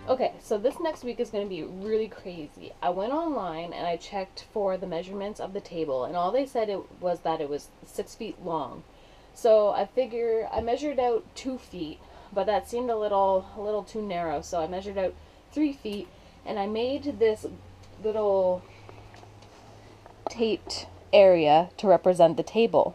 Okay, so this next week is going to be really crazy. I went online and I checked for the measurements of the table, and all they said it was that it was 6 feet long. So I measured out 2 feet, but that seemed a little too narrow. So I measured out 3 feet, and I made this little taped area to represent the table.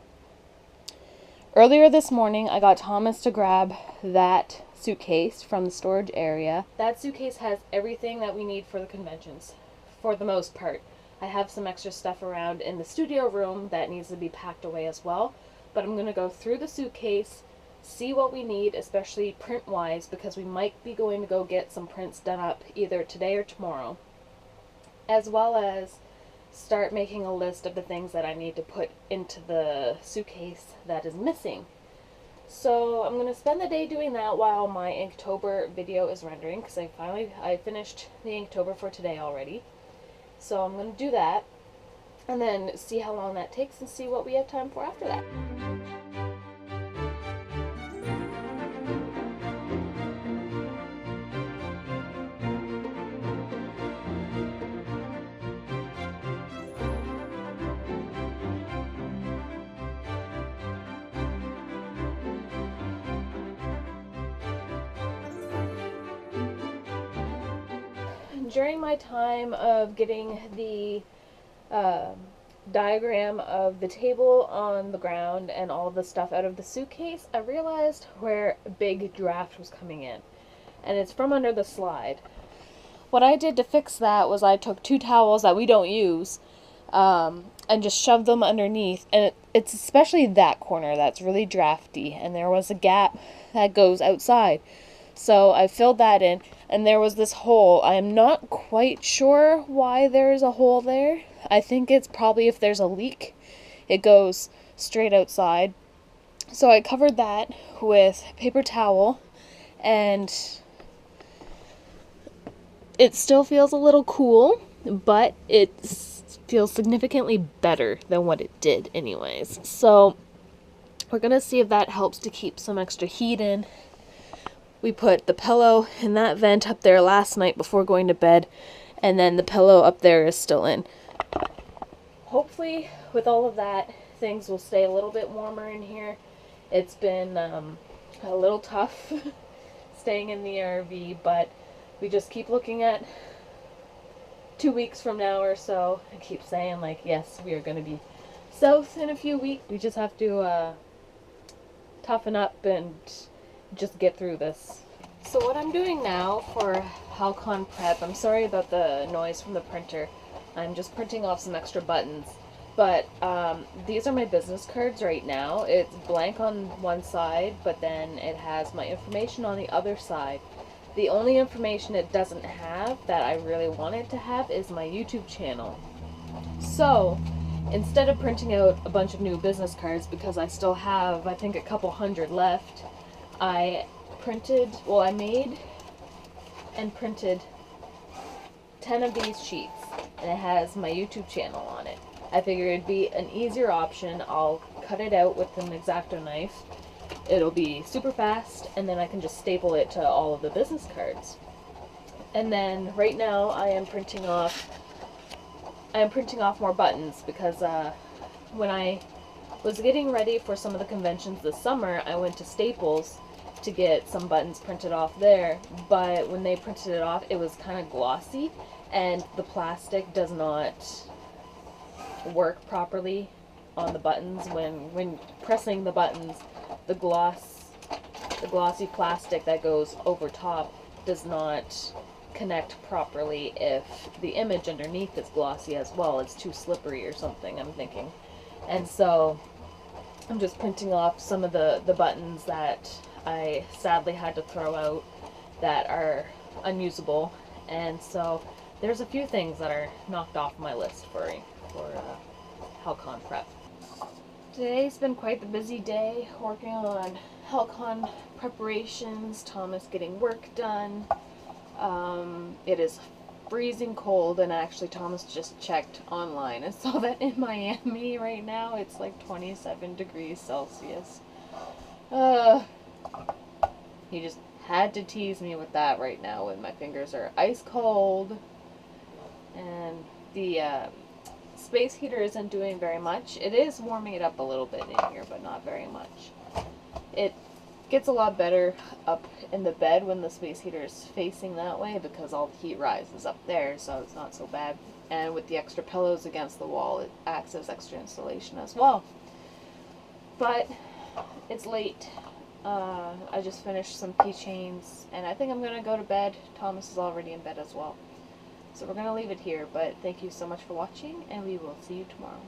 Earlier this morning, I got Thomas to grab that suitcase from the storage area. That suitcase has everything that we need for the conventions, for the most part. I have some extra stuff around in the studio room that needs to be packed away as well, but I'm going to go through the suitcase, see what we need, especially print-wise, because we might be going to go get some prints done up either today or tomorrow, as well as start making a list of the things that I need to put into the suitcase that is missing. So I'm going to spend the day doing that while my Inktober video is rendering, because I finished the Inktober for today already. So I'm going to do that, and then see how long that takes and see what we have time for after that. During my time of getting the diagram of the table on the ground and all of the stuff out of the suitcase, I realized where a big draft was coming in, and it's from under the slide. What I did to fix that was I took 2 towels that we don't use and just shoved them underneath, and it's especially that corner that's really drafty, and there was a gap that goes outside. So I filled that in, and there was this hole. I am not quite sure why there's a hole there. I think it's probably if there's a leak, it goes straight outside. So I covered that with paper towel, and it still feels a little cool, but it feels significantly better than what it did anyways. So we're going to see if that helps to keep some extra heat in. We put the pillow in that vent up there last night before going to bed, and then the pillow up there is still in. Hopefully, with all of that, things will stay a little bit warmer in here. It's been a little tough staying in the RV, but we just keep looking at 2 weeks from now or so. I keep saying, like, yes, we are going to be south in a few weeks. We just have to toughen up and just get through this. So what I'm doing now for Hal-Con prep, I'm sorry about the noise from the printer. I'm just printing off some extra buttons. But these are my business cards right now. It's blank on one side, but then it has my information on the other side. The only information it doesn't have that I really want it to have is my YouTube channel. So instead of printing out a bunch of new business cards, because I still have, I think, a couple hundred left, I made and printed 10 of these sheets, and it has my YouTube channel on it. I figured it'd be an easier option. I'll cut it out with an X-Acto knife. It'll be super fast, and then I can just staple it to all of the business cards. And then right now I am printing off more buttons, because when I was getting ready for some of the conventions this summer, I went to Staples to get some buttons printed off there, but when they printed it off, it was kind of glossy, and the plastic does not work properly on the buttons. When pressing the buttons, the glossy plastic that goes over top does not connect properly if the image underneath is glossy as well. It's too slippery or something, I'm thinking. And so I'm just printing off some of the buttons that I sadly had to throw out that are unusable. And so there's a few things that are knocked off my list for Hal-Con prep. Today's been quite the busy day working on Hal-Con preparations, Thomas getting work done. It is freezing cold, and actually Thomas just checked online and saw that in Miami right now it's like 27 degrees Celsius. had to tease me with that right now when my fingers are ice cold. And the space heater isn't doing very much. It is warming it up a little bit in here, but not very much. It gets a lot better up in the bed when the space heater is facing that way because all the heat rises up there, so it's not so bad. And with the extra pillows against the wall, it acts as extra insulation as well. But it's late. I just finished some keychains, and I think I'm going to go to bed. Thomas is already in bed as well. So we're going to leave it here, but thank you so much for watching, and we will see you tomorrow.